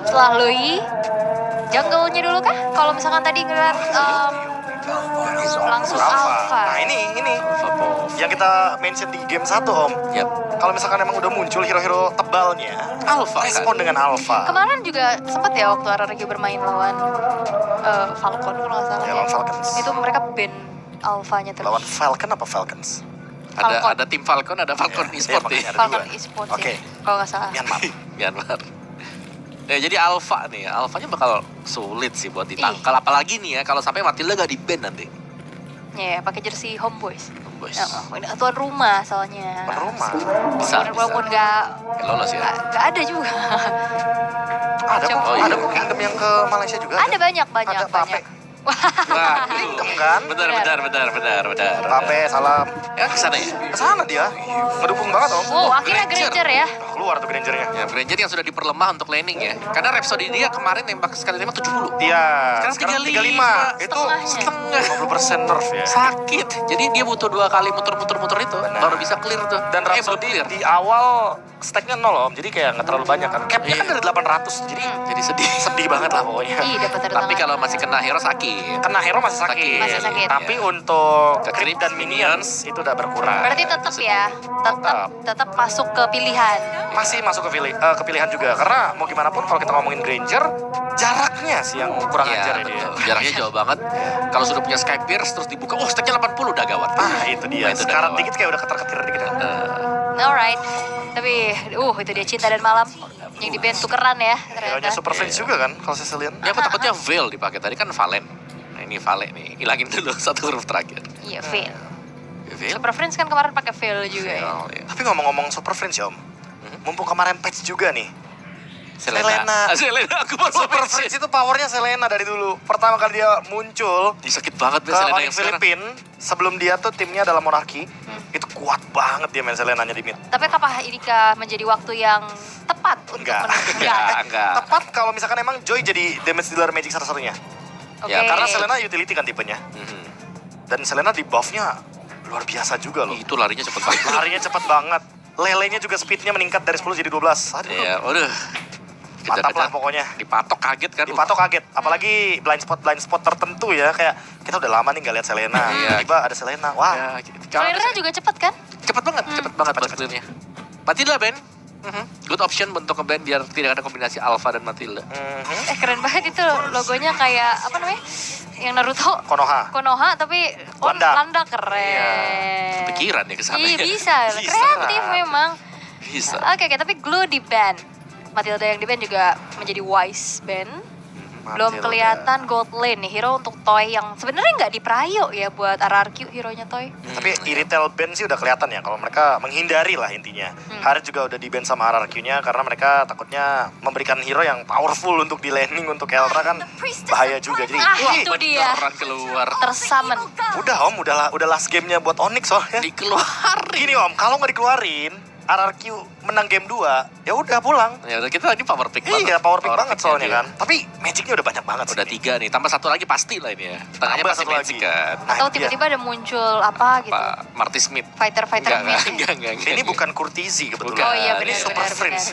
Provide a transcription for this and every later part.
Setelah Lui, jungle-nya dulu kah? Kalau misalkan tadi ngeliat langsung Alpha. Nah ini Alpha yang kita mention di game 1 Om. Yap. Kalau misalkan emang udah muncul hero-hero tebalnya, Alpha respon dengan Alpha. Kemarin juga sempat ya waktu RRQ bermain lawan Falcon kalau nggak salah Ya, lawan Falcons. Itu mereka ban Alpha-nya terus. Lawan Falcon apa Falcons? Falcon. Ada tim Falcon, ada Falcon Iya, e-sport makanya ya. ada Falcon dua. e-sport Oke. ya, kalau nggak salah. Myanmar. Myanmar. Ya, jadi Alpha nih, Alphanya bakal sulit sih buat ditangkal. Apalagi nih ya, kalau sampai Matilda gak di-ban nanti. Ya, pakai jersey Homeboys. Boys. Ini tuan rumah soalnya. Tuan rumah. Bisa, Walaupun nggak lolos ya. nggak ada juga. Ada kok, Oh, iya. ada kok Kingdom yang ke Malaysia juga. Ada banyak. Ada Pape. Wah, Kingdom kan? benar. Pape, salam. Ya kesana ya. Kesana dia. Ngedukung banget Om. Oh, akhirnya Granger ya. Keluar tuh Grangernya. Ya, Granger yang sudah diperlemah untuk laning ya. Karena Rhapsody dia kemarin nembak sekali tembak 70. Iya. Sekarang 35. Itu Setengahnya. 50% nerf ya. Sakit. Jadi dia butuh 2 kali muter-muter itu baru bisa clear tuh. Dan belum Rhapsody clear. di awal stacknya 0 Om. Jadi kayak nggak terlalu banyak kan. Capnya kan Iya. dari 800. Jadi Jadi sedih. sedih banget lah pokoknya. Ih, dapat tanda Tapi tangan. kalau masih kena hero sakit. Kena hero masih sakit. Masih sakit. Tapi untuk Ke creep creep dan minions itu udah berkurang. Berarti tetap ya, tetap masuk ke pilihan. Masih masuk ke pilihan juga. Karena mau gimana pun kalau kita ngomongin Granger, jaraknya sih yang kurang Iya, ajar ya dia. betul. Jaraknya jauh banget. Kalau sudah punya Sky Pierce terus dibuka, oh stacknya 80 udah gawat. Ah itu dia. Nah, itu udah Sekarang gawat. dikit kayak udah ketar-ketir dikit ya. Alright, tapi itu dia cinta dan malam yang di band tukeran ya Hero-nya ternyata. Super Friends juga kan kalau Sicilian. Ya aku takutnya Veil dipakai tadi kan Valen. Nah ini Vale nih, hilangin dulu satu huruf terakhir. Iya, Veil. Veil. Super Friends kan kemarin pakai Veil juga ya. Veil, ya. Tapi ngomong-ngomong Super Friends ya Om. Mumpung kemarin patch juga nih. Selena. Ah, Selena, aku baru Super mention. Friends itu powernya Selena dari dulu. Pertama kali dia muncul Ih, sakit banget ke Selena Onyx yang sekarang. Filipin, sebelum dia tuh timnya dalam Monarchy, itu kuat banget dia main Selenanya di mid. Tapi apakah ini menjadi waktu yang tepat untuk Enggak. Enggak. Tepat kalau misalkan emang Joy jadi damage dealer Magic satu-satunya. Oke. Ya, Karena Selena utility kan tipenya. Mhm. Dan Selena di buff-nya luar biasa juga loh. Itu larinya cepet banget. Larinya cepet banget. Lelenya juga speednya meningkat dari 10 jadi 12. Aduh, Iya, waduh. mantap lah Kejar-kejar. pokoknya. Dipatok kaget kan. Dipatok kaget, apalagi blind spot tertentu ya, kayak kita udah lama nih nggak lihat Selena, Iya. tiba ada Selena, wah. Ya, Selena juga cepet kan? cepet banget buat clear-nya. Matilda Ben. Good option untuk nge-ban biar tidak ada kombinasi Alpha dan Matilda. Mhm. Keren banget itu logonya kayak apa namanya? Yang Naruto. Konoha tapi Landak. landak keren. Pikiran ya ke sana. Iya ya. bisa, Bisa. kreatif memang. Bisa. Oke, tapi Glue di ban. Matilda yang di ban juga menjadi Wise ban. Belum Matilda. kelihatan gold lane nih hero untuk Toy yang sebenarnya nggak diprayo ya buat RRQ hero-nya Toy. Tapi Iritel band sih udah kelihatan ya kalau mereka menghindari lah intinya. Harit juga udah di ban sama RRQ-nya karena mereka takutnya memberikan hero yang powerful untuk di laning untuk Elra kan bahaya juga. Jadi Itu dia. Beneran keluar. Tersummon. udah Om, udah last game-nya buat Onyx soalnya. Dikeluarin. Gini Om, kalau nggak dikeluarin RRQ menang game 2, ya udah pulang. Ya udah kita ini power pick banget. Iya, power pick banget picknya soalnya dia. kan. Tapi magicnya udah banyak banget Udah sih. 3 nih, tambah 1 lagi pasti lah ini ya. Tengahnya Tambah pasti satu magic lagi. kan. Nah, Atau itu dia. tiba-tiba ada muncul apa gitu. Pak Marty Smith. Fighter Enggak, mid. Ini bukan Courtesy kebetulan. Bukan. Oh iya, Ini benar, Super benar, Friends.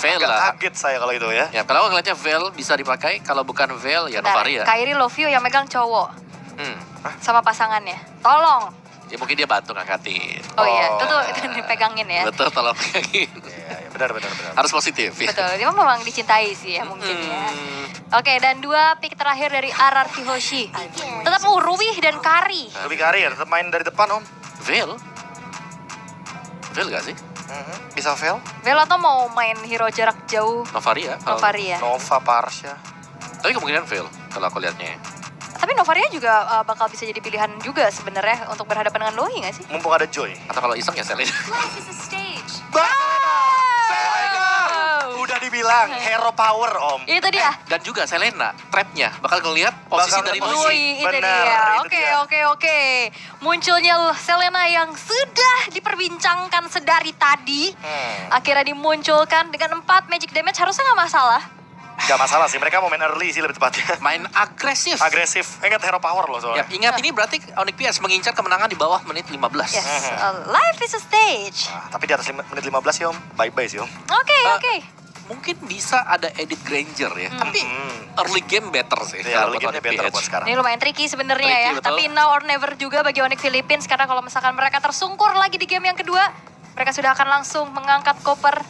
Veil Agak lah. kaget saya kalau itu ya. Ya, kalau ngeliatnya Veil bisa dipakai, kalau bukan Veil ya Bentar, Novaria. Kairi Love You yang megang cowok Hmm. sama pasangannya. Tolong. Ya mungkin dia bantu ngangkatin. Oh, iya, Oh. itu dipegangin ya. Betul, tolong pegangin. Iya, benar. Harus positif ya. Betul, dia memang dicintai sih ya mungkin ya. Hmm. Oke, dan 2 pick terakhir dari RRQ Hoshi. Tetap Ruwih dan Kari. Lebih karir, tetap main dari depan Om. Veil? Veil gak sih? Bisa fail. Vel atau mau main hero jarak jauh Novaria? Novaria. Nova, Parsha. Tapi kemungkinan Veil kalau aku lihatnya. Tapi Novaria juga bakal bisa jadi pilihan juga sebenarnya untuk berhadapan dengan Loi nggak sih? Mumpung ada Joy. Atau kalau iseng ya Selena. Udah dibilang hero power Om. Itu dia. Dan juga Selena, trapnya bakal ngelihat posisi Bakal dari ngeliat Loi. Loi, itu Benar, dia. itu dia. Oke. Munculnya Selena yang sudah diperbincangkan sedari tadi. Akhirnya dimunculkan dengan 4 magic damage harusnya nggak masalah. Gak masalah sih, mereka mau main early sih lebih tepatnya. Main agresif. Agresif, ingat hero power loh Ya, soalnya. ingat ini berarti Onyx PS mengincar kemenangan di bawah menit 15. Yes, life is a stage. Nah, tapi di atas menit 15 sih Om, bye-bye sih Om. Oke. mungkin bisa ada Edith Granger ya. Tapi early game better sih. Ya, kalau early buat game-nya Onyx better PH. buat sekarang. Ini lumayan tricky sebenarnya Tricky, ya. betul. Tapi now or never juga bagi Onyx Philippines. Karena kalau misalkan mereka tersungkur lagi di game yang kedua, mereka sudah akan langsung mengangkat koper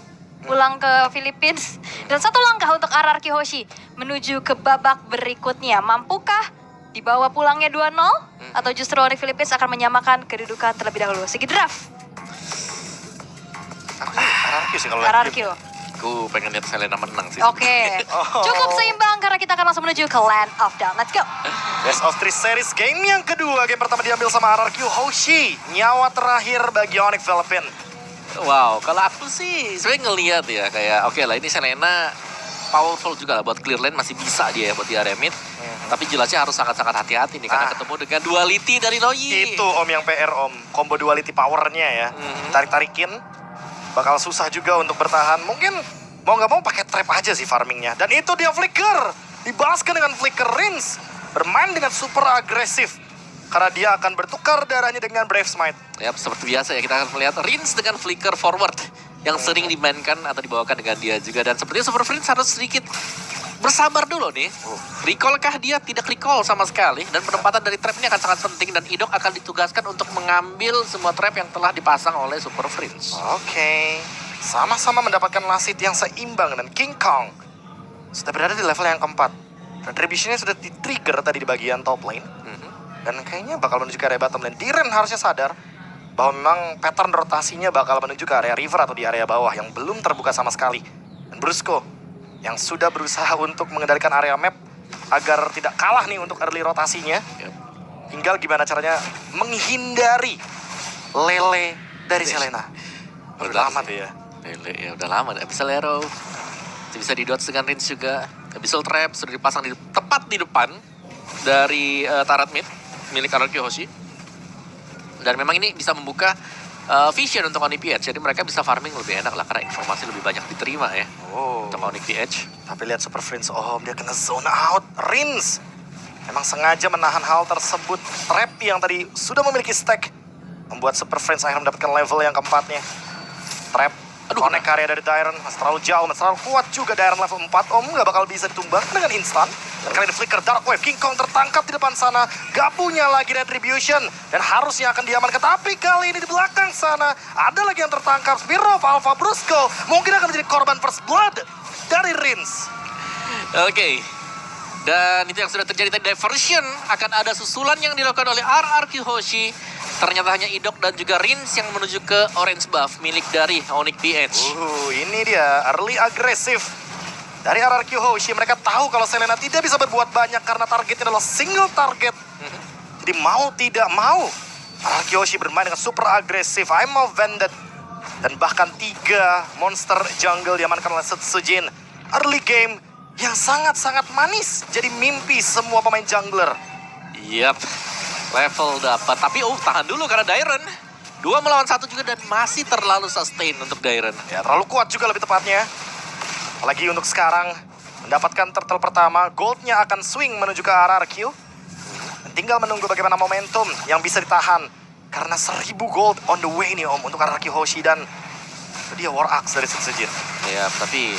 pulang ke Philippines. Dan satu langkah untuk RRQ Hoshi menuju ke babak berikutnya. Mampukah dibawa pulangnya 2-0? Atau justru Onyx Philippines akan menyamakan kedudukan terlebih dahulu? Segi draft, Aku sih RRQ sih kalau lihat RRQ. game. Aku pengen lihat Selena menang sih. Oke, Oh. cukup seimbang karena kita akan langsung menuju ke Land of Dawn. Let's go. Best of 3 series game yang kedua. Game pertama diambil sama RRQ Hoshi. Nyawa terakhir bagi Onyx Philippines. Wow, kalau aku sih sebenarnya ngelihat ya kayak oke lah ini Selena powerful juga lah buat clear lane masih bisa dia ya buat di area mid. Tapi jelasnya harus sangat-sangat hati-hati nih karena ketemu dengan duality dari Loi. Itu Om yang PR Om. Combo duality powernya ya. Tarik-tarikin. Bakal susah juga untuk bertahan. Mungkin mau nggak mau pakai trap aja sih farmingnya. Dan itu dia flicker. Dibalaskan dengan flicker Rins. Bermain dengan super agresif. Karena dia akan bertukar darahnya dengan Brave Smite. Ya seperti biasa ya kita akan melihat Rins dengan flicker forward yang sering dimainkan atau dibawakan dengan dia juga. Dan sepertinya Super Friends harus sedikit bersabar dulu nih. Recall-kah dia? Tidak recall sama sekali. Dan penempatan dari trap ini akan sangat penting. Dan Idok akan ditugaskan untuk mengambil semua trap yang telah dipasang oleh Super Friends. Oke. Sama-sama mendapatkan lasit yang seimbang. Dan King Kong sudah berada di level yang keempat. Retribution-nya sudah di-trigger tadi di bagian top lane. Dan kayaknya bakal menuju ke area bottom lane. Diren harusnya sadar bahwa memang pattern rotasinya bakal menuju ke area river atau di area bawah yang belum terbuka sama sekali. Dan Brusco yang sudah berusaha untuk mengendalikan area map agar tidak kalah nih untuk early rotasinya. Tinggal gimana caranya menghindari lele dari Selena. Udah lama tuh ya. Lele ya udah lama. Abyssal Arrow bisa di-dodge dengan Rins juga. Abyssal Trap sudah dipasang tepat di depan dari turret mid milik RRQ Hoshi. Dan memang ini bisa membuka vision untuk Onyx PH. Jadi mereka bisa farming lebih enak lah karena informasi lebih banyak diterima ya untuk Onyx PH. Tapi lihat Super Friends, dia kena zone out. Rins memang sengaja menahan hal tersebut. Trap yang tadi sudah memiliki stack membuat Super Friends akhirnya mendapatkan level yang keempatnya. Trap connect area dari Dairon masih terlalu jauh, masih terlalu kuat juga Dairon level 4. Nggak bakal bisa ditumbang dengan instan. Dan kali ini flicker Dark Wave, King Kong tertangkap di depan sana. Gak punya lagi Retribution. Dan harusnya akan diamankan. Tapi kali ini di belakang sana ada lagi yang tertangkap. Spearow Alpha Brusco mungkin akan menjadi korban first blood dari Rins. Oke. Dan itu yang sudah terjadi tadi, diversion. Akan ada susulan yang dilakukan oleh RRQ Hoshi. Ternyata hanya Idok dan juga Rins yang menuju ke orange buff milik dari Onyx PH. Ini dia early agresif dari RRQ Hoshi. Mereka tahu kalau Selena tidak bisa berbuat banyak karena targetnya adalah single target. Jadi mau tidak mau RRQ Hoshi bermain dengan super agresif. I'm offended. Dan bahkan 3 monster jungle diamankan oleh Setsujin. Early game yang sangat-sangat manis. Jadi mimpi semua pemain jungler. Yap, level dapat. Tapi tahan dulu karena Dairon 2 melawan 1 juga dan masih terlalu sustain untuk Dairon. Ya terlalu kuat juga lebih tepatnya. Apalagi untuk sekarang mendapatkan turtle pertama. Goldnya akan swing menuju ke RRQ. Dan tinggal menunggu bagaimana momentum yang bisa ditahan. Karena 1000 gold on the way nih Om untuk RRQ Hoshi. Dan itu dia War Axe dari Setsujin. Ya, tapi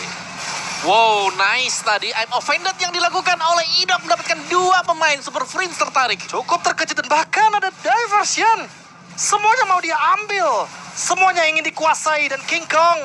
wow, nice tadi. I'm offended yang dilakukan oleh Idok mendapatkan 2 pemain Super Friends tertarik. Cukup terkejut dan bahkan ada diversion. Semuanya mau dia ambil. Semuanya ingin dikuasai dan King Kong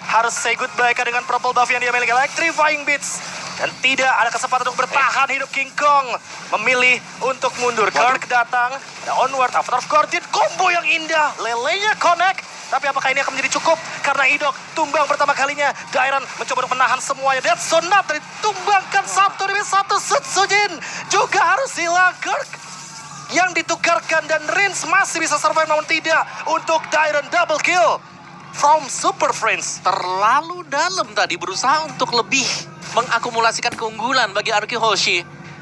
harus say goodbye dengan purple buff yang dia miliki, Electrifying Beats. Dan tidak ada kesempatan untuk bertahan hidup. King Kong memilih untuk mundur. Kirk datang. Dan onward, Avatar of Guardian. Combo yang indah. Lelenya connect. Tapi apakah ini akan menjadi cukup? Karena Idok tumbang pertama kalinya. Dairon mencoba untuk menahan semuanya. Death Sonat dari tumbangkan 1 demi 1. Setsujin juga harus hilang. Kirk yang ditukarkan dan Rins masih bisa survive namun tidak. Untuk Dairon double kill from Super Friends. Terlalu dalam tadi berusaha untuk lebih mengakumulasikan keunggulan bagi RRQ Hoshi.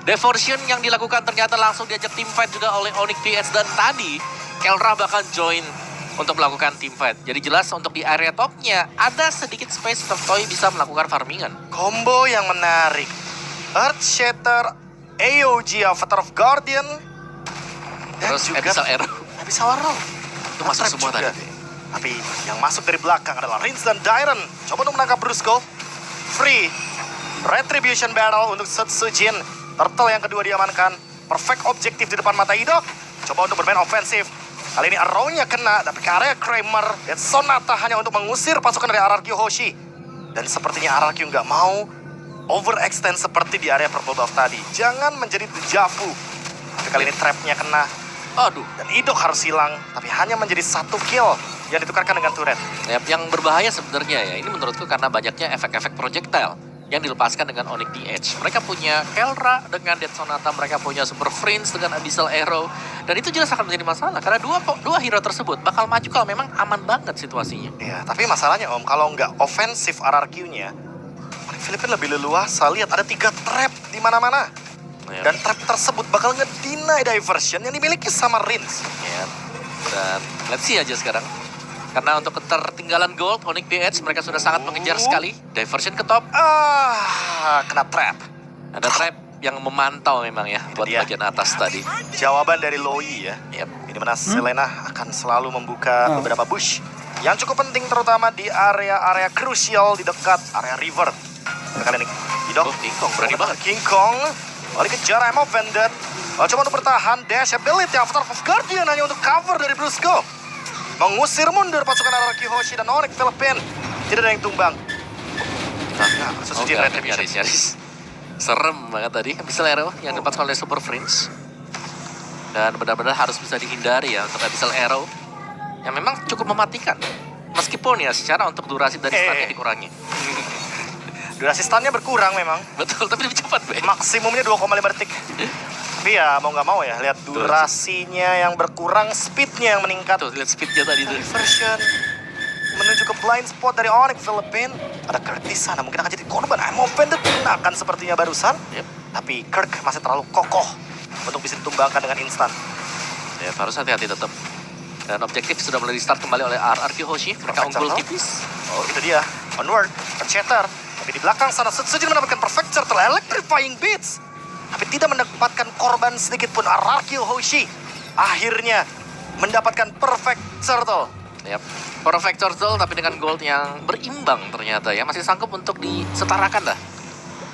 Diversion yang dilakukan ternyata langsung diajak team fight juga oleh Onyx PH. Dan tadi Kelra bahkan join untuk melakukan team fight. Jadi jelas untuk di area topnya ada sedikit space untuk Toy bisa melakukan farmingan. Combo yang menarik. Earthshatter, AOG, Avatar of Guardian. Dan Terus juga Abyssal Arrow. Abyssal Arrow. Itu masuk Trap semua juga. tadi. Tapi yang masuk dari belakang adalah Rins dan Dairon. Coba untuk menangkap Brusco. free. Retribution battle untuk Setsujin. Turtle yang kedua diamankan. Perfect objektif di depan mata Idok. Coba untuk bermain ofensif. Kali ini arrow-nya kena, tapi ke area Kramer dan Sonata hanya untuk mengusir pasukan dari RRQ Hoshi. Dan sepertinya RRQ nggak mau overextend seperti di area Purple Buff tadi. Jangan menjadi dejavu. Tapi kali ini trap-nya kena. Aduh. Dan Idok harus hilang, tapi hanya menjadi 1 kill yang ditukarkan dengan turret. Yap, yang berbahaya sebenarnya ya, ini menurutku karena banyaknya efek-efek projectile yang dilepaskan dengan Onyx the Edge. Mereka punya Kelra dengan Dead Sonata, mereka punya Super Friends dengan Abyssal Arrow. Dan itu jelas akan menjadi masalah, karena dua hero tersebut bakal maju kalau memang aman banget situasinya. Ya, tapi masalahnya Om, kalau nggak ofensif RRQ-nya, Filipina lebih leluasa. Lihat, ada 3 trap di mana-mana. Yap. Dan trap tersebut bakal nge-deny diversion yang dimiliki sama Rins. Yap. Dan let's see aja sekarang. Karena untuk ketertinggalan gold, Onyx the Edge mereka sudah sangat mengejar sekali. Diversion ke top. Kena trap. Ada trap yang memantau memang ya buat dia. bagian atas tadi. Jawaban dari Loi ya. Yap. Ini mana Selena akan selalu membuka beberapa bush yang cukup penting, terutama di area-area krusial di dekat area river. Kali ini Idok, King Kong berani banget. King Kong dikejar Emo Vended. Coba untuk bertahan, dash ability Avatar of Guardian hanya untuk cover dari Brusco. Mengusir mundur pasukan RRQ Hoshi dan Onyx Philippine. Tidak ada yang tumbang. Setsujin Retribution. Nyaris. Serem banget tadi. Abyssal Arrow yang dapat oleh Super Friends. Dan benar-benar harus bisa dihindari ya untuk Abyssal Arrow. Yang memang cukup mematikan. Meskipun ya secara untuk durasi dari stunnya dikurangi. Durasi stunnya berkurang memang. Betul, tapi lebih cepat, Be. Maksimumnya 2,5 detik. Tapi ya mau nggak mau ya, lihat durasinya yang berkurang, speednya yang meningkat. Tuh, lihat speednya tadi tuh. Diversion menuju ke blind spot dari Onyx Philippine. Ada Kirk di sana, mungkin akan jadi korban. I'm offended gunakan sepertinya barusan. Yep. Tapi Kirk masih terlalu kokoh untuk bisa ditumbangkan dengan instan. Ya, harus hati-hati tetap. Dan objektif sudah mulai di start kembali oleh RRQ Hoshi. Mereka Perfect unggul turtle. tipis. Oh, itu dia. Onward, Chatter. Tapi di belakang sana Setsujin mendapatkan perfect turtle, electrifying beats. Tapi tidak mendapatkan korban sedikit pun. RRQ Hoshi akhirnya mendapatkan perfect turtle. Yap. Perfect Turtle tapi dengan gold yang berimbang ternyata ya. Masih sanggup untuk disetarakan lah.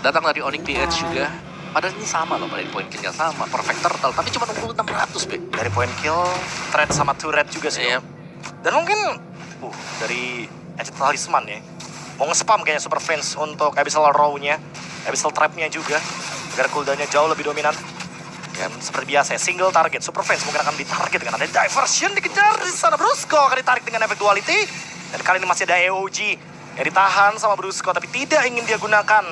Datang dari Onyx the Edge juga. Padahal ini sama loh, pada poin killnya sama. Perfect Turtle tapi cuma 600, Be. Dari point kill, threat sama turret juga sih. Yap. Dan mungkin dari Ancient Talisman ya. Mau nge-spam kayaknya Super Friends untuk Abyssal Arrow-nya, Abyssal Trap-nya juga. Agar cooldown-nya jauh lebih dominan. Dan seperti biasa ya, single target. Super Friends mungkin akan ditarget dengan ada diversion, dikejar di sana. Brusco akan ditarik dengan efek duality. Dan kali ini masih ada EOG yang ditahan sama Brusco, tapi tidak ingin dia gunakan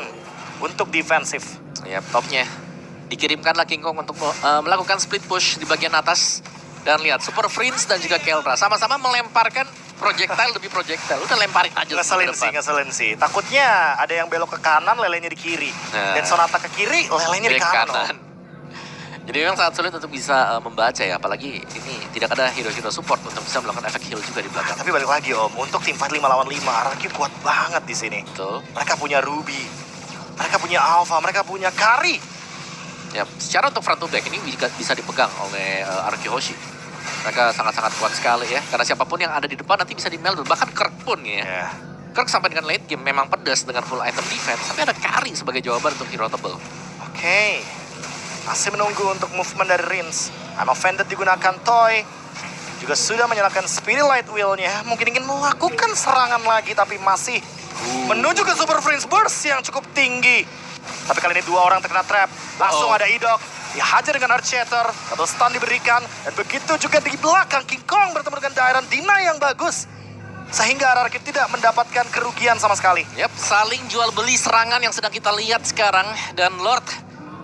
untuk defensif. Yap, topnya. Dikirimkanlah King Kong untuk melakukan split push di bagian atas. Dan lihat, Super Friends dan juga Kelra sama-sama melemparkan projectile demi projectile. Udah lemparin aja Ngeselin sih, ngeselin sih. Takutnya ada yang belok ke kanan, lelenya di kiri. Nah. Dan Sonata ke kiri, lelenya di kanan. Oh. Jadi memang sangat sulit untuk bisa membaca ya. Apalagi ini tidak ada hero-hero support untuk bisa melakukan efek heal juga di belakang. Tapi balik lagi Om, untuk tim fight 5 lawan 5, RRQ kuat banget di sini. Betul. Mereka punya Ruby, mereka punya Alpha, mereka punya Kari. Ya, secara untuk front to back ini bisa dipegang oleh RRQ Hoshi. Mereka sangat-sangat kuat sekali ya. Karena siapapun yang ada di depan nanti bisa di-meld. Bahkan Kirk pun ya. Yeah. Kirk sampai dengan late game memang pedas dengan full item defense. Tapi ada Kari sebagai jawaban untuk hero tebel. Oke. Masih menunggu untuk movement dari Rins. I'm offended digunakan Toy. Juga sudah menyalakan Spirit Light Wheel-nya. Mungkin ingin melakukan serangan lagi, tapi masih menuju ke Super Friends Burst yang cukup tinggi. Tapi kali ini 2 orang terkena trap. Langsung ada Idok. Dihajar dengan Earth Shatter. Atau stun diberikan. Dan begitu juga di belakang King Kong bertemu dengan Dairon. Dina yang bagus. Sehingga RRQ tidak mendapatkan kerugian sama sekali. Yap, saling jual beli serangan yang sedang kita lihat sekarang. Dan Lord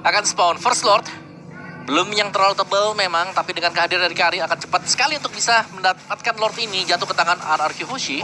akan spawn. First Lord, belum yang terlalu tebal memang, tapi dengan kehadiran dari Kari akan cepat sekali untuk bisa mendapatkan Lord ini jatuh ke tangan RRQ Hoshi.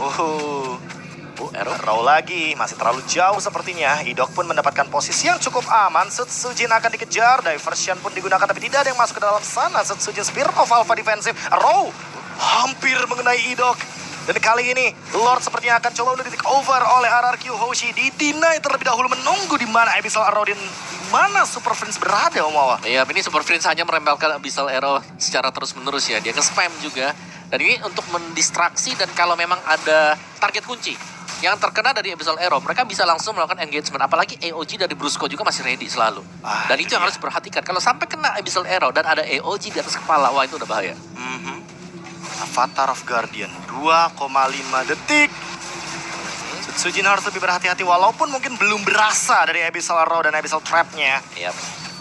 Arrow lagi, masih terlalu jauh sepertinya. Idok pun mendapatkan posisi yang cukup aman. Setsujin akan dikejar, diversion pun digunakan, tapi tidak ada yang masuk ke dalam sana. Setsujin Spirit of Alpha defensif. Arrow hampir mengenai Idok. Dan kali ini, Lord sepertinya akan coba untuk di take over oleh RRQ Hoshi. Di-deny terlebih dahulu, menunggu di mana Abyssal Arrow dan di mana Super Friends berada, Om Wawa. Iya, ini Super Friends hanya merembelkan Abyssal Arrow secara terus-menerus ya. Dia nge-spam juga. Dan ini untuk mendistraksi dan kalau memang ada target kunci yang terkena dari Abyssal Arrow, mereka bisa langsung melakukan engagement. Apalagi AOG dari Brusco juga masih ready selalu. Dan itu yang harus diperhatikan. Kalau sampai kena Abyssal Arrow dan ada AOG di atas kepala, wah itu udah bahaya. Avatar of Guardian 2,5 detik. Sujin harus lebih berhati-hati walaupun mungkin belum berasa dari Abyssal Arrow dan Abyssal Trap-nya. Yap.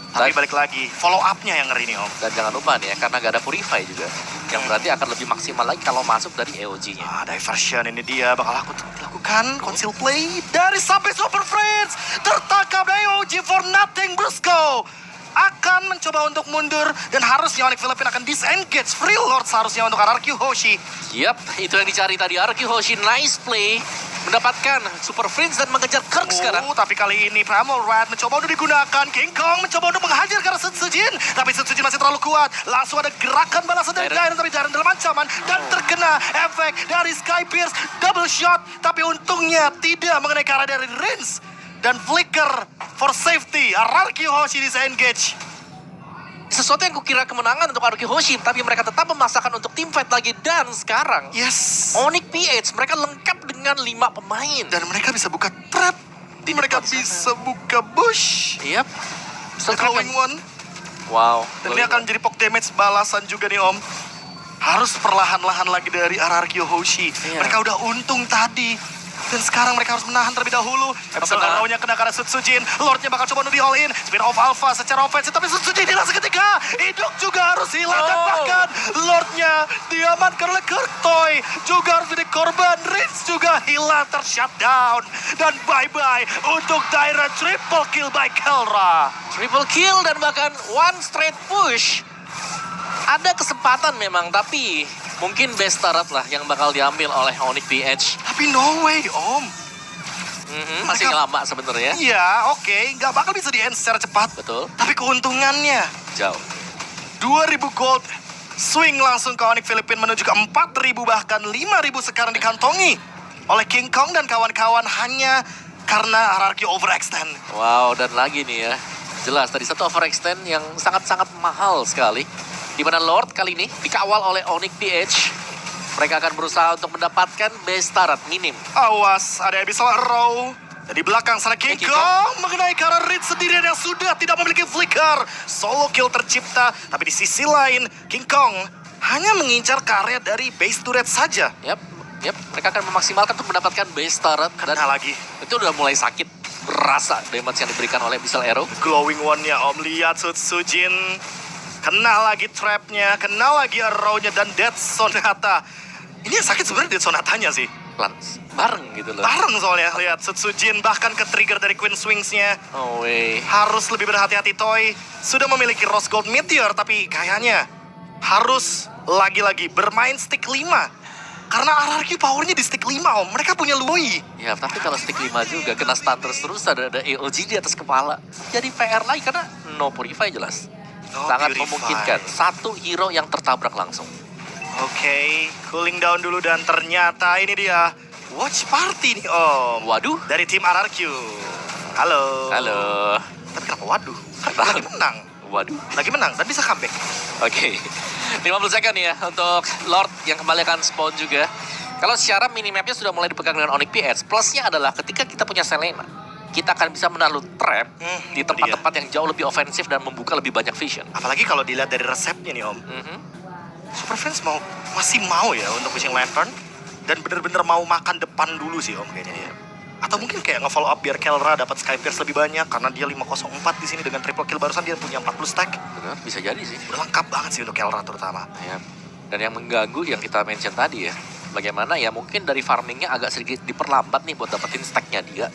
Tapi balik lagi, follow up-nya yang ngeri nih Om. Dan jangan lupa nih ya, karena gak ada Purify juga. Yang berarti akan lebih maksimal lagi kalau masuk dari AOG-nya. Diversion ini dia bakal aku lakukan. Conceal play dari sampai Super Friends. Tertangkap AOG for nothing Brusco. Akan mencoba untuk mundur dan harusnya Onyx Philippines akan disengage. Free Lord seharusnya untuk RRQ Hoshi. Yap, itu yang dicari tadi. RRQ Hoshi, nice play. Mendapatkan Super Friends dan mengejar Kirk sekarang. Tapi kali ini Primal Rat mencoba untuk digunakan. King Kong mencoba untuk menghajar ke arah Sujin. Tapi Sujin masih terlalu kuat. Langsung ada gerakan balasan dari Jiren. Tapi Jiren dalam ancaman. Dan terkena efek dari Sky Pierce. Double shot. Tapi untungnya tidak mengenai ke arah dari Rins. Dan flicker for safety. RRQ Hoshi disengage. Sesuatu yang kukira kemenangan untuk RRQ Hoshi, tapi mereka tetap memaksakan untuk team fight lagi. Dan sekarang, Yes. Onyx PH, mereka lengkap dengan 5 pemain. Dan mereka bisa buka trap. Mereka bisa buka bush. Yap. The glowing one. Wow. Dan ini akan jadi poke damage balasan juga nih Om. Harus perlahan-lahan lagi dari RRQ Hoshi. Iya. Mereka udah untung tadi. Dan sekarang mereka harus menahan terlebih dahulu. Abyssal Arrow-nya kena karena Sujin. Lord-nya bakal coba untuk di all in. Spin off Alpha secara offensive. Tapi Sujin hilang seketika. Iduk juga harus hilang. Dan bahkan Lord-nya diamankan oleh Kurtoy. Juga harus jadi korban. Rins juga hilang tershutdown. Dan bye-bye untuk Daira triple kill by Kelra. Triple kill dan bahkan one straight push. Ada kesempatan memang, tapi mungkin best turret lah yang bakal diambil oleh Onyx PH. Tapi no way Om. Masih lama sebenarnya. Iya, oke. Nggak bakal bisa di-end secara cepat. Betul. Tapi keuntungannya Jauh. 2.000 gold. Swing langsung ke Onyx Philippines menuju ke 4.000 bahkan 5.000 sekarang dikantongi oleh King Kong dan kawan-kawan hanya karena RRQ overextend. Wow, dan lagi nih ya. Jelas tadi satu overextend yang sangat-sangat mahal sekali. Di mana Lord kali ini dikawal oleh Onyx PH. Mereka akan berusaha untuk mendapatkan base turret minim. Awas, ada Abyssal Arrow. Dan di belakang sana King Kong mengenai ke arah Reed sendirian yang sudah tidak memiliki flicker. Solo kill tercipta, tapi di sisi lain King Kong hanya mengincar ke area dari base turret saja. Yap. Mereka akan memaksimalkan untuk mendapatkan base turret. Kena lagi. Itu udah mulai sakit. Berasa damage yang diberikan oleh Abyssal Arrow. Glowing one-nya Om, lihat Sujin. Kena lagi trap-nya, kena lagi arrow-nya, dan Death Sonata. Ini yang sakit sebenarnya Death Sonatanya sih. Bareng gitu loh. Bareng soalnya, lihat Sujin bahkan ke trigger dari Queen Swings-nya. Oh way. Harus lebih berhati-hati Toy. Sudah memiliki Rose Gold Meteor, tapi kayaknya harus lagi-lagi bermain stick 5. Karena RRQ powernya di stick 5 Om, mereka punya Lui. Ya, tapi kalau stick 5 juga kena stun terus ada AOG di atas kepala. Jadi PR lagi karena no Purify jelas. Sangat Purify. memungkinkan. Satu hero yang tertabrak langsung. Oke, cooling down dulu dan ternyata ini dia. Watch party nih Om. Waduh. Dari tim RRQ. Halo. Halo. Tapi kenapa waduh? Kan lagi menang. Waduh. Lagi menang dan bisa comeback. Oke. 50 second ya untuk Lord yang kembali akan spawn juga. Kalau secara minimapnya sudah mulai dipegang dengan Onyx PH. Plusnya adalah ketika kita punya Selena, kita akan bisa menaruh trap di tempat-tempat yang jauh lebih ofensif dan membuka lebih banyak vision. Apalagi kalau dilihat dari resepnya nih Om. Super Friends masih mau ya untuk pushing lantern. Dan bener-bener mau makan depan dulu sih Om kayaknya dia. Atau mungkin kayak nge-follow up biar Kelra dapat Sky Pierce lebih banyak. Karena dia 504 di sini dengan triple kill barusan dia punya 40 stack. Benar, bisa jadi sih. Udah lengkap banget sih untuk Kelra terutama. Ya. Dan yang mengganggu yang kita mention tadi ya. Bagaimana ya mungkin dari farmingnya agak sedikit diperlambat nih buat dapetin stacknya dia.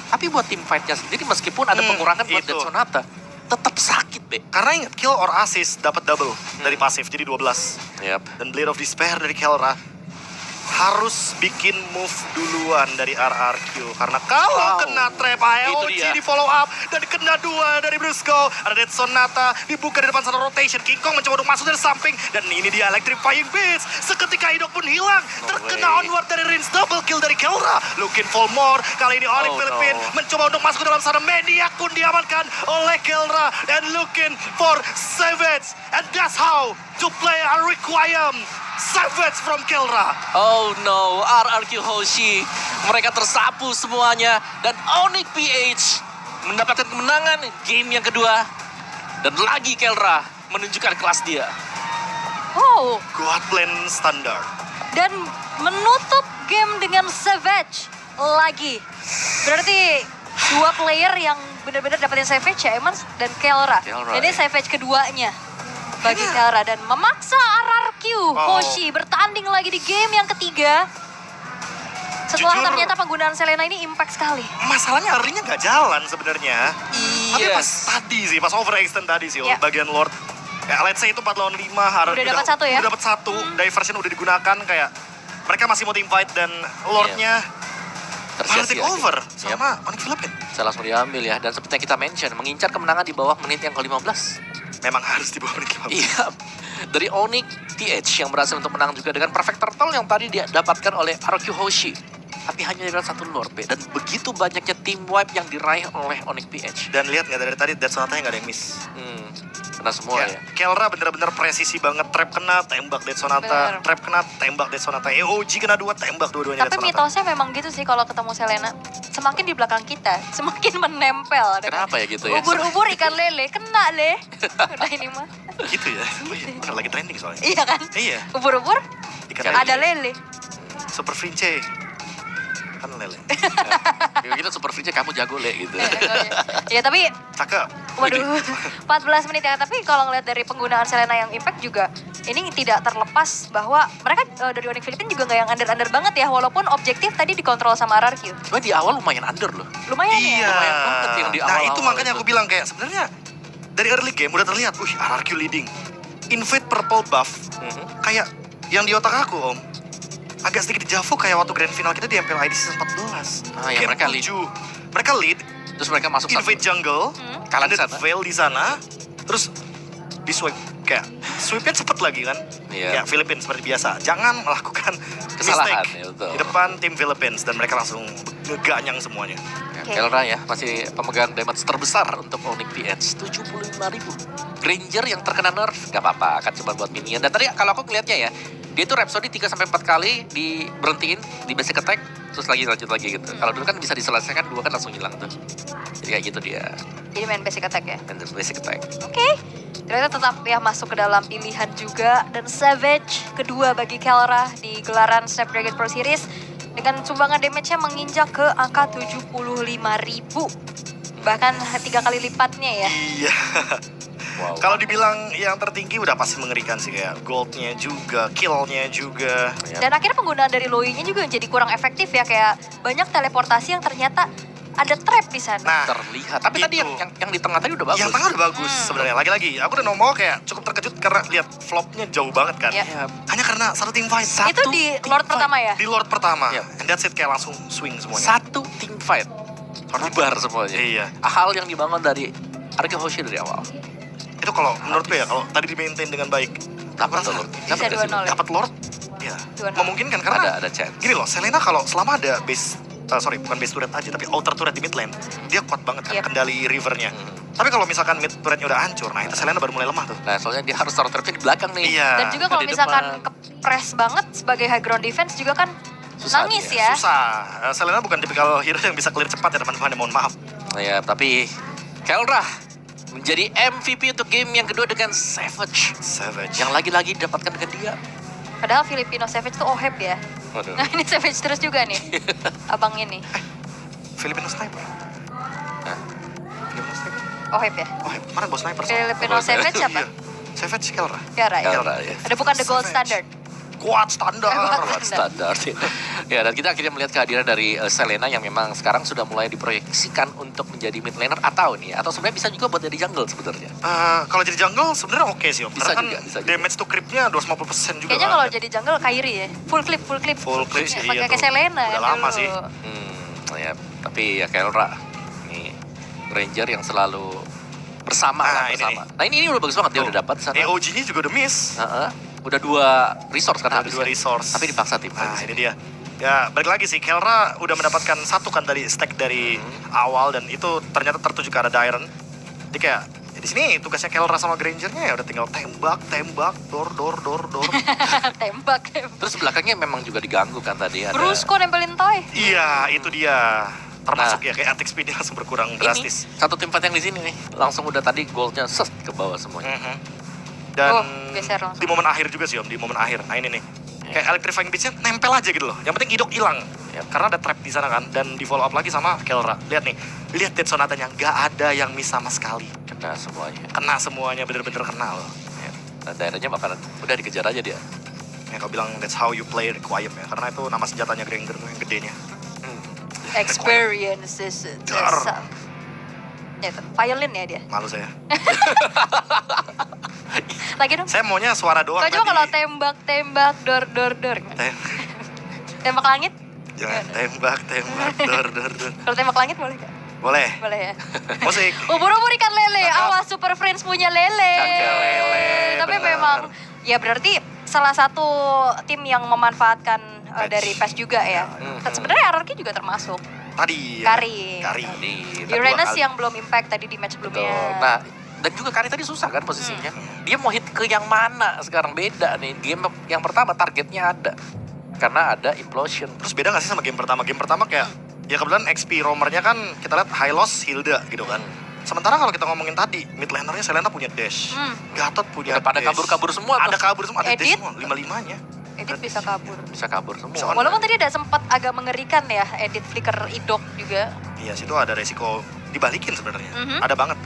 Tapi buat tim fightnya sendiri meskipun ada pengurangan buat itu. Death Sonata. Tetap sakit deh. Karena ingat kill or assist dapat double dari pasif jadi 12. Yap. Dan Blade of Despair dari Kelra harus bikin move duluan dari RRQ. Karena kalau kena trap AOG di follow up dan kena 2 dari Brusco. Ada Death Sonata dibuka di depan sana rotation. King Kong mencoba untuk masuk dari samping. Dan ini dia Electrifying Beats. Seketika hidup pun hilang. Terkena onward dari Rins. Double kill dari Kelra. Looking for more. Kali ini Onyx Philippines mencoba untuk masuk ke dalam sana. Maniac pun diamankan oleh Kelra. And looking for Savage. And that's how to play a requiem. Savage from Kelra. Oh no, RRQ Hoshi. Mereka tersapu semuanya. Dan Onyx PH mendapatkan kemenangan game yang kedua. Dan lagi Kelra menunjukkan kelas dia. Oh, God plan standar. dan menutup game dengan Savage lagi. Berarti dua player yang benar-benar dapetin Savage ya, Emans dan Kelra. Kelra, Ini ya. Savage keduanya bagi Kelra dan memaksa RRQ Hoshi bertanding lagi di game yang ketiga. Setelah Jujur. ternyata penggunaan Selena ini impact sekali. Masalahnya harinya nggak jalan sebenarnya. Tapi pas Yes. tadi sih, pas overextend tadi sih, Ya. bagian Lord. Ya, let's say itu 4 lawan 5. Udah dapat satu ya? Udah dapat satu, diversion udah digunakan kayak mereka masih mau team fight dan Lordnya malah take Tersia-sia. over Yep. sama Onyx Philippines. Saya langsung diambil ya. Dan seperti yang kita mention, mengincar kemenangan di bawah menit yang ke-15. Memang harus di bawah menit 15. Iya. Dari Onyx TH yang berhasil untuk menang juga dengan perfect turtle yang tadi dia dapatkan oleh RRQ Hoshi. Tapi hanya dengan satu Lord B. Dan begitu banyaknya team wipe yang diraih oleh Onyx PH. Dan lihat nggak dari tadi, Dead Sonata nggak ada yang miss. Kena semua ya. Kelra bener-bener presisi banget. Trap kena, tembak Dead Sonata. Bener. Trap kena, tembak Dead Sonata. EOG kena 2, tembak dua-duanya Tapi Dead Sonata. mitosnya memang gitu sih kalau ketemu Selena. Semakin di belakang kita, semakin menempel. Kenapa ya gitu ya? Ubur-ubur ikan lele, kena le. Udah ini mah. Gitu ya. Oh iya, bener lagi trending soalnya. Iya kan? Iya. Ubur-ubur Ikan ada lele. lele. Super Vince. Kan lele. Ya, kita super free kamu jago le gitu. Ya tapi Cakep. waduh 14 menit ya. Tapi kalau ngeliat dari penggunaan Selena yang impact juga ini tidak terlepas bahwa mereka dari Onyx Philippines juga nggak yang under-under banget ya. Walaupun objektif tadi dikontrol sama RRQ. Cuma di awal lumayan under loh. Lumayan Iya. ya. Lumayan banget yang di Nah awal-awal itu makanya itu. aku bilang kayak sebenarnya dari early game udah terlihat, RRQ leading. Invade purple buff. Kayak yang di otak aku om. Agak sedikit dejavu kayak waktu grand final kita di MPL ID season 14. Ah, ya, Game mereka lead. 7. Mereka lead, Terus mereka masuk invade jungle, Kalah di landed sana. veil di sana, terus di swipe. Kayak swipe-nya cepet lagi kan. Iya. Ya Philippines seperti biasa. Jangan melakukan Kesalahan, mistake ya, betul. di depan tim Philippines. Dan mereka langsung ngeganyang semuanya. Ya, Kelra ya masih pemegang damage terbesar untuk Onyx PH 75.000. Granger yang terkena nerf gak apa-apa kan cuma buat minion. Dan tadi kalau aku ngeliatnya ya dia itu Rhapsody 3-4 kali diberhentiin di basic attack terus lagi lanjut lagi gitu. Kalau dulu kan bisa diselesaikan 2 kan langsung hilang tuh. Jadi kayak gitu dia. Jadi main basic attack ya. And basic attack. Oke, ternyata tetap ya masuk ke dalam pilihan juga. Dan Savage kedua bagi Kelra di gelaran Snapdragon Pro Series. Dengan sumbangan damage-nya menginjak ke angka 75.000. Bahkan 3 kali lipatnya ya. Iya. Wow. Kalau dibilang yang tertinggi udah pasti mengerikan sih kayak goldnya juga, killnya juga. Dan akhirnya penggunaan dari Loi-nya juga jadi kurang efektif ya. Kayak banyak teleportasi yang ternyata ada trap di sana. Nah, Terlihat. Tapi tadi itu. yang di tengah tadi udah bagus. yang tengah udah bagus sebenarnya. Lagi-lagi, aku udah nongol kayak cukup terkejut karena lihat flopnya jauh banget kan. Ya. Ya, Hanya karena satu team fight. Itu di Lord pertama ya? Di Lord pertama. Iya. And that's it, kayak langsung swing semuanya. satu team fight. Bubar semuanya. Iya. Hal yang dibangun dari RRQ Hoshi dari awal. Itu kalau menurutku ya, kalau tadi di-maintain dengan baik. Dapat Aku tuh, rasa Lord. Bisa Dapat nggak sih, 2-0 Lord? ya? dapat Lord, ya 2-0. memungkinkan karena Ada chance. gini loh, Selena kalau selama ada base, bukan base turret aja, tapi outer turret di mid lane, dia kuat banget kan Yep. kendali rivernya. Tapi kalau misalkan mid turretnya udah hancur, nah itu Selena baru mulai lemah tuh. Nah, soalnya dia harus taruh trapnya di belakang nih. Iya. Dan juga kalau di misalkan depan. kepres banget sebagai high ground defense juga kan Susah nangis dia. ya. Susah. Selena bukan tipikal hero yang bisa clear cepat ya teman-teman, mohon maaf. Nah, ya, tapi Kelra menjadi MVP untuk game yang kedua dengan Savage. Savage. Yang lagi-lagi didapatkan dengan dia. Padahal Filipino Savage tuh oheb ya. Waduh. Nah ini Savage terus juga nih. Abang ini. Filipino sniper. Hah? Filipino sniper. Oheb ya. Oh, mana bos sniper? Filipino Oh, Savage siapa? Iya. Savage Kelra. Kiara ya. Kelra ya. Ada bukan the gold Savage. standard. Kuat standar. Kuat standar. Ya, dan kita akhirnya melihat kehadiran dari Selena yang memang sekarang sudah mulai diproyeksikan untuk menjadi mid laner atau sebenarnya bisa juga buat jadi jungle sebenarnya. Kalau jadi jungle sebenarnya oke sih om. Bisa Karena kan juga, bisa juga. damage to creepnya 250% juga. Kayaknya kan. kalau jadi jungle Kairi ya. Full clip, full clip. Full clip sih, Pakai iya kayak tuh. Selena Udah kan lama dulu. sih. Ya, tapi ya Kelra ini Ranger yang selalu bersama Nah, lah, ini bersama. nih. Nah, ini udah bagus banget dia Tuh. udah dapat di sana. EOG-nya juga udah miss. Udah 2 resource kan Ada habis. 2 resource. Tapi dipaksa tim. Nah ini dia. Ya balik lagi sih, Kelra udah mendapatkan satu kan dari stack dari awal dan itu ternyata tertuju ke arah Dairon. Jadi kayak Ya, di sini tugasnya Kelra sama Grangernya ya udah tinggal tembak, dor. Tembak. Terus belakangnya memang juga diganggu kan tadi ada. Brusco nempelin Toy. Iya, itu dia. Termasuk ya kayak attack speed-nya langsung berkurang drastis. Satu tim fight yang di sini nih, langsung udah tadi goldnya set ke bawah semuanya. Dan Oh, geser langsung. di momen akhir juga sih Om, di momen akhir. Nah ini nih, kayak electrifying beats-nya nempel aja gitu loh. Yang penting idok hilang. Ya, karena ada trap di sana kan, dan di follow up lagi sama Kelra. Lihat nih, lihat Dead Sonatanya, nggak ada yang miss sama sekali. Kena semuanya. Kena semuanya, bener-bener kena loh. Ya. Dan daerahnya bakalan udah dikejar aja dia. Ya kau bilang that's how you play Requiem ya, karena itu nama senjatanya Granger tuh yang gedenya. Experience is Dar. Ya, itu, violin ya dia. Malu saya. Lagi dong. Saya maunya suara doang Kau tadi. coba kalau tembak, dor. Tembak langit? Jangan tembak, dor. Kalau tembak langit boleh gak? Boleh. Boleh ya. Musik. Ubur-ubur ikan lele, awas Super Friends punya lele. Cakep, lele, Tapi benar. memang, ya berarti salah satu tim yang memanfaatkan Patch. dari patch juga ya. Sebenarnya RRQ juga termasuk. Tadi ya. Kari. Tadi. Uranus yang belum impact tadi di match sebelumnya. Nah, dan juga Kari tadi susah kan posisinya. Dia mau hit ke yang mana sekarang beda nih. Game yang pertama targetnya ada. Karena ada implosion. Terus beda gak sih sama game pertama? Game pertama kayak, ya kebetulan XP roamernya kan kita lihat high loss Hilda gitu kan. Sementara kalau kita ngomongin tadi, mid lanernya Selena punya dash. Gatot punya Udah pada dash. kabur-kabur semua tuh. Ada kabur semua, ada Edit. dash semua, 5-5-nya. Edit bisa kabur. Bisa kabur semua. Bisa on. Walaupun tadi ada sempat agak mengerikan ya, edit flicker idok juga. Iya, situ ada resiko dibalikin sebenarnya. Ada banget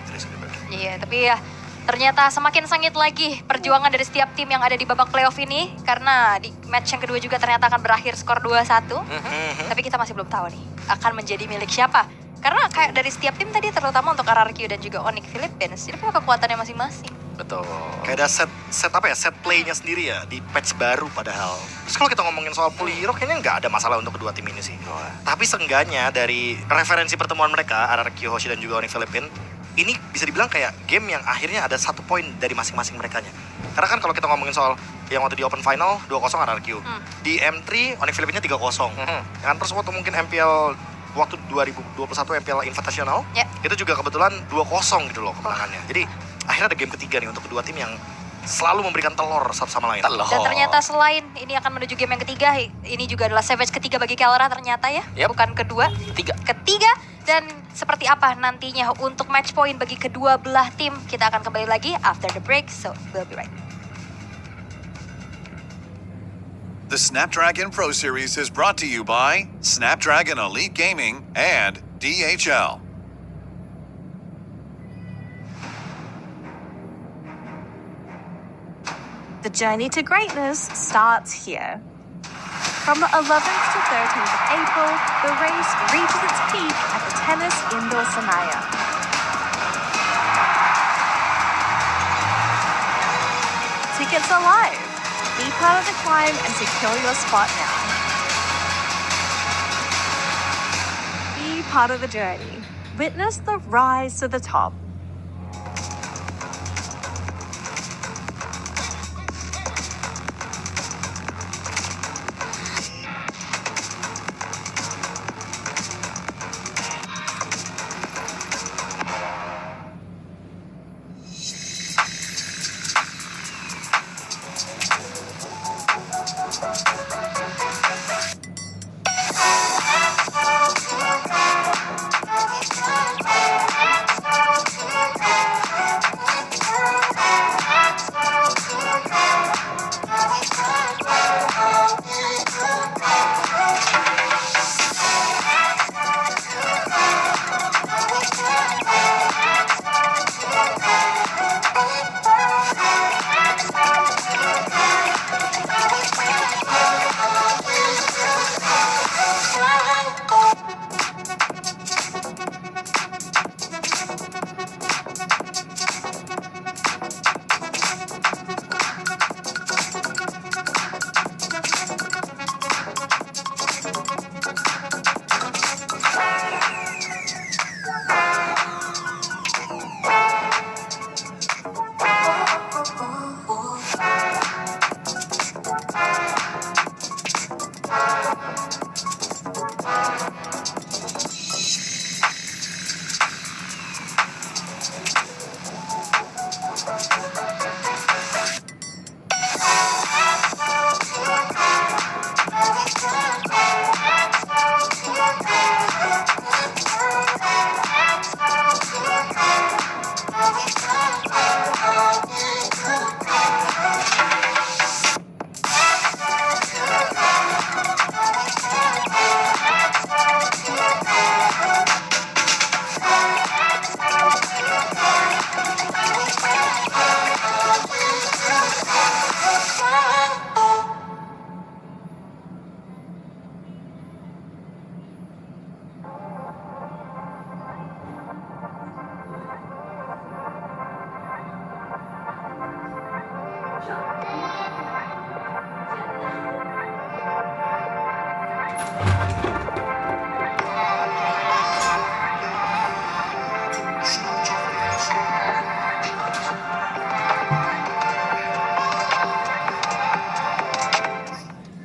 resiko dibalikin. Iya, tapi ya ternyata semakin sengit lagi perjuangan dari setiap tim yang ada di babak playoff ini. Karena di match yang kedua juga ternyata akan berakhir skor 2-1. Tapi kita masih belum tahu nih, akan menjadi milik siapa. Karena kayak dari setiap tim tadi, terutama untuk RRQ dan juga Onyx Philippines, ini punya kekuatannya masing-masing. Betul. Kayak ada set play-nya sendiri ya di patch baru padahal. Terus kalau kita ngomongin soal pool hero kayaknya nggak ada masalah untuk kedua tim ini sih. Tapi seenggaknya dari referensi pertemuan mereka, RRQ Hoshi dan juga Onyx Philippines, ini bisa dibilang kayak game yang akhirnya ada 1 poin dari masing-masing merekanya. Karena kan kalau kita ngomongin soal yang waktu di Open Final 2-0 RRQ. Di M3 Onyx Philippines 3-0. Ya kan, terus waktu mungkin MPL waktu 2021 MPL Invitational, itu juga kebetulan 2-0 gitu loh kemenangannya. Jadi akhirnya ada game ketiga nih untuk kedua tim yang selalu memberikan telur satu sama lain. Telur. Dan ternyata selain ini akan menuju game yang ketiga, ini juga adalah savage ketiga bagi Kelra ternyata ya. Yep. Bukan kedua, ketiga. Dan seperti apa nantinya untuk match point bagi kedua belah tim, kita akan kembali lagi after the break, so we'll be right. The Snapdragon Pro Series is brought to you by Snapdragon Elite Gaming and DHL. The journey to greatness starts here. From the 11th to 13th of April, the race reaches its peak at the Tennis Indoor Sanaya. Tickets are live. Be part of the climb and secure your spot now. Be part of the journey. Witness the rise to the top.